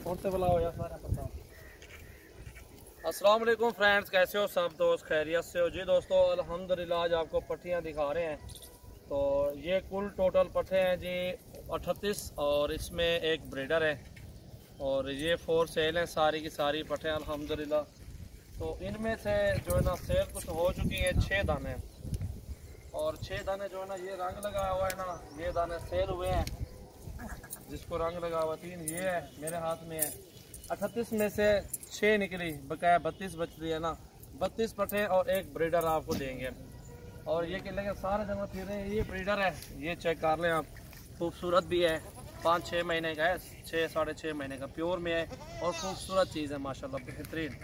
अस्सलाम वालेकुम फ्रेंड्स, कैसे हो सब दोस्त? खैरियत से हो जी दोस्तों? अल्हम्दुलिल्लाह आज आपको पट्टियाँ दिखा रहे हैं। तो ये कुल टोटल पट्टे हैं जी 38 और इसमें एक ब्रीडर है और ये 4 सेल हैं सारी की सारी पट्टे अल्हम्दुलिल्लाह। तो इनमें से जो है ना सेल कुछ हो चुकी है 6 दाने और 6 दाने जो है ना ये रंग लगाया हुआ है ना, ये दाने सेल हुए हैं। जिसको रंग लगा हुआ 3 ये है, मेरे हाथ में है। 38 में से 6 निकली, बकाया 32 बच रही है ना। 32 पट्टे और एक ब्रीडर आपको देंगे। और ये किले के सारे जमा फिर रहे हैं। ये ब्रीडर है, ये चेक कर लें आप, खूबसूरत भी है, 5-6 महीने का है, 6 साढ़े 6 महीने का प्योर में है और खूबसूरत चीज़ है माशाल्लाह, बेहतरीन।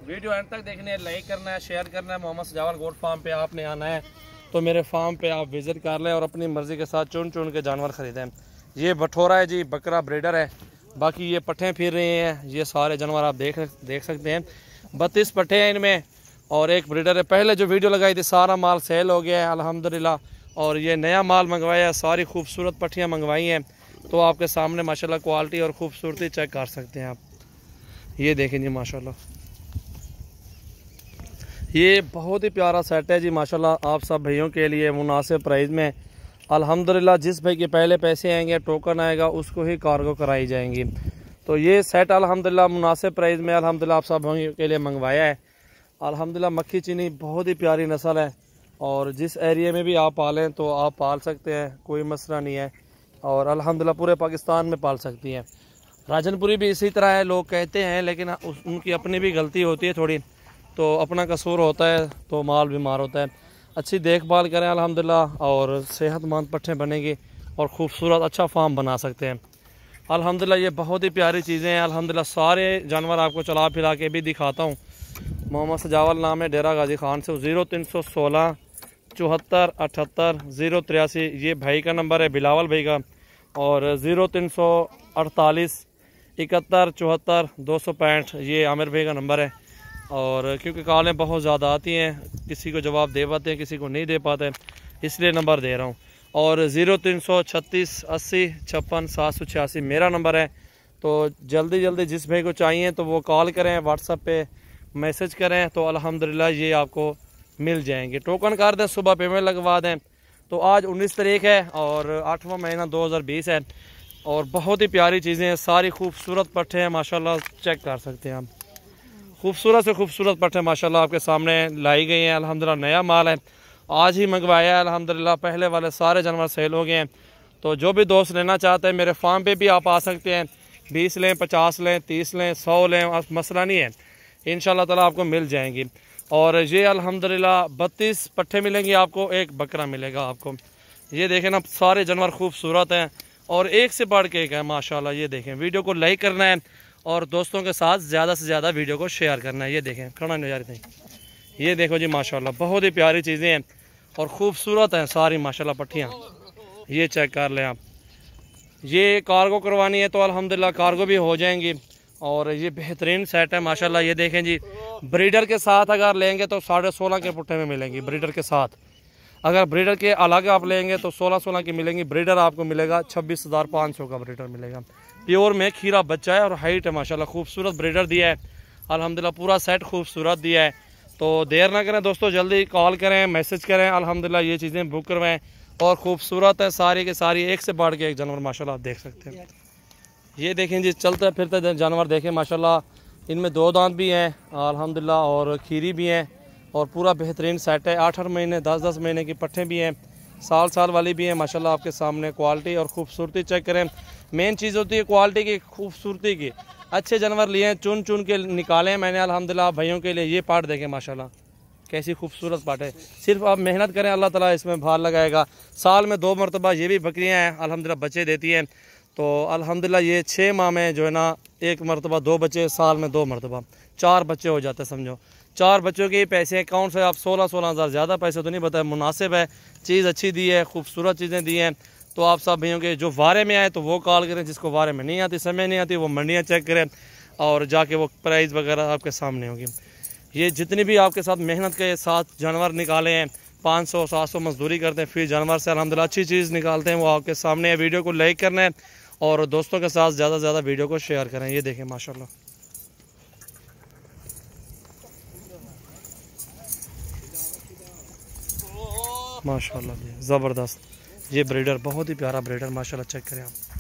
वीडियो एंड तक देखने है, लाइक करना है, शेयर करना है। मोहम्मद सजावल गोट फार्म पे आपने आना है तो मेरे फार्म पे आप विज़िट कर लें और अपनी मर्ज़ी के साथ चुन चुन के जानवर ख़रीदें। ये बठोरा है जी, बकरा ब्रीडर है। बाकी ये पट्ठे फिर रहे हैं, ये सारे जानवर आप देख सकते हैं। 32 पट्ठे हैं इनमें और एक ब्रीडर है। पहले जो वीडियो लगाई थी सारा माल सेल हो गया है अल्हम्दुलिल्लाह और ये नया माल मंगवाया है, सारी खूबसूरत पट्टियाँ मंगवाई हैं। तो आपके सामने माशाल्लाह क्वालिटी और खूबसूरती चेक कर सकते हैं आप। ये देखें जी माशाल्लाह, ये बहुत ही प्यारा सेट है जी माशाल्लाह। आप सब भाइयों के लिए मुनासिब प्राइस में अल्हम्दुलिल्लाह। जिस भाई के पहले पैसे आएंगे, टोकन आएगा, उसको ही कार्गो कराई जाएंगी। तो ये सेट अल्हम्दुलिल्लाह मुनासिब प्राइस में अल्हम्दुलिल्लाह आप सब भाइयों के लिए मंगवाया है। अल्हम्दुलिल्लाह मक्खी चीनी बहुत ही प्यारी नस्ल है और जिस एरिया में भी आप पालें तो आप पाल सकते हैं, कोई मसला नहीं है। और अल्हम्दुलिल्लाह पूरे पाकिस्तान में पाल सकती हैं। राजनपुरी भी इसी तरह है, लोग कहते हैं, लेकिन उनकी अपनी भी गलती होती है थोड़ी, तो अपना कसूर होता है तो माल बीमार होता है। अच्छी देखभाल करें अल्हम्दुलिल्लाह और सेहतमंद पट्ठे बनेंगे और ख़ूबसूरत अच्छा फार्म बना सकते हैं अल्हम्दुलिल्लाह। ये बहुत ही प्यारी चीज़ें हैं अल्हम्दुलिल्लाह। सारे जानवर आपको चला फिरा के भी दिखाता हूँ। मोहम्मद सजावल नाम है, डेरा गाजी खान से। 0316 74 78 083 ये भाई का नंबर है, बिलावल भाई का। और 0348 71 74 265 ये आमिर भाई का नंबर है। और क्योंकि कॉलें बहुत ज़्यादा आती हैं, किसी को जवाब दे पाते हैं, किसी को नहीं दे पाते, इसलिए नंबर दे रहा हूँ। और 0336 80 56 786 मेरा नंबर है। तो जल्दी जल्दी जिस भाई को चाहिए तो वो कॉल करें, व्हाट्सएप पे मैसेज करें, तो अल्हम्दुलिल्लाह ये आपको मिल जाएंगे। टोकन कर दें, सुबह पेमेंट लगवा दें। तो आज 19 तारीख है और 8वां महीना 2020 है और बहुत ही प्यारी चीज़ें हैं, सारी खूबसूरत पट्ठे हैं माशाल्लाह, चेक कर सकते हैं आप। खूबसूरत से खूबसूरत पट्टे माशाल्लाह आपके सामने लाई गई हैं अल्हम्दुलिल्लाह। नया माल है, आज ही मंगवाया है अल्हम्दुलिल्लाह। पहले वाले सारे जानवर सेल हो गए हैं। तो जो भी दोस्त लेना चाहते हैं मेरे फार्म पे भी आप आ सकते हैं। 20 लें, 50 लें, 30 लें, 100 लें, मसला नहीं है, इंशाल्लाह ताला आपको मिल जाएंगी। और ये अल्हम्दुलिल्लाह 32 पट्टे मिलेंगे आपको, एक बकरा मिलेगा आपको। ये देखें ना, सारे जानवर खूबसूरत हैं और एक से बढ़ के एक है माशाल्लाह। ये देखें, वीडियो को लाइक करना है और दोस्तों के साथ ज़्यादा से ज़्यादा वीडियो को शेयर करना है। ये देखें, खड़ा नहीं जा रही थी। ये देखो जी माशाल्लाह, बहुत ही प्यारी चीज़ें हैं और ख़ूबसूरत हैं सारी माशाल्लाह पट्टियाँ। ये चेक कर लें आप। ये कार्गो करवानी है तो अल्हम्दुलिल्लाह कार्गो भी हो जाएंगी। और ये बेहतरीन सेट है माशाल्लाह। ये देखें जी, ब्रीडर के साथ अगर लेंगे तो 16.5 के पुट्ठे में मिलेंगी ब्रीडर के साथ। अगर ब्रीडर के अलग आप लेंगे तो 16 की मिलेंगी। ब्रीडर आपको मिलेगा 26,500 का ब्रीडर मिलेगा। प्योर में खीरा बच्चा है और हाइट है माशाल्लाह, खूबसूरत ब्रीडर दिया है अल्हम्दुलिल्लाह। पूरा सेट खूबसूरत दिया है। तो देर ना करें दोस्तों, जल्दी कॉल करें, मैसेज करें अल्हम्दुलिल्लाह। ये चीज़ें बुक करवाएं और ख़ूबसूरत है सारी के सारी, एक से बढ़ के एक जानवर माशाल्लाह आप देख सकते हैं। ये देखें जी, चलते फिरते जानवर देखें माशाल्लाह। इनमें 2 दांत भी हैं अल्हम्दुलिल्लाह और खीरी भी हैं और पूरा बेहतरीन सेट है। 8-8 महीने 10-10 महीने की पट्ठे भी हैं, साल वाली भी हैं माशाल्लाह। आपके सामने क्वालिटी और खूबसूरती चेक करें। मेन चीज़ होती है क्वालिटी की, खूबसूरती की। अच्छे जानवर लिए हैं, चुन चुन के निकाले मैंने अल्हम्दुलिल्लाह भाइयों के लिए। ये पार्ट देखें माशाल्लाह, कैसी खूबसूरत पार्ट है। सिर्फ आप मेहनत करें, अल्लाह ताला इसमें भार लगाएगा। साल में 2 मरतबा ये भी बकरियाँ हैं अल्हम्दुलिल्लाह बच्चे देती हैं। तो अल्हम्दुलिल्लाह ये 6 माह में जो है ना 1 मरतबा 2 बच्चे, साल में 2 मरतबा 4 बच्चे हो जाते हैं समझो। 4 बच्चों के पैसे अकाउंट से आप 16 हज़ार, ज़्यादा पैसे तो नहीं बताए, मुनासिब है। चीज़ अच्छी दी है, खूबसूरत चीज़ें दी हैं। तो आप सब भैया के जो वारे में आए तो वो कॉल करें, जिसको वारे में नहीं आती, समय नहीं आती, वो मंडियाँ चेक करें और जाके वो प्राइस वगैरह आपके सामने होगी। ये जितनी भी आपके साथ मेहनत के साथ जानवर निकाले हैं, 500-700 मजदूरी करते हैं, फिर जानवर से अल्हम्दुलिल्लाह अच्छी चीज़ निकालते हैं, वो आपके सामने है। वीडियो को लाइक करना है और दोस्तों के साथ ज़्यादा से ज़्यादा वीडियो को शेयर करें। ये देखें माशाल्लाह, माशाल्लाह जी ज़बरदस्त। ये ब्रीडर बहुत ही प्यारा ब्रीडर माशाल्लाह, चेक करें आप।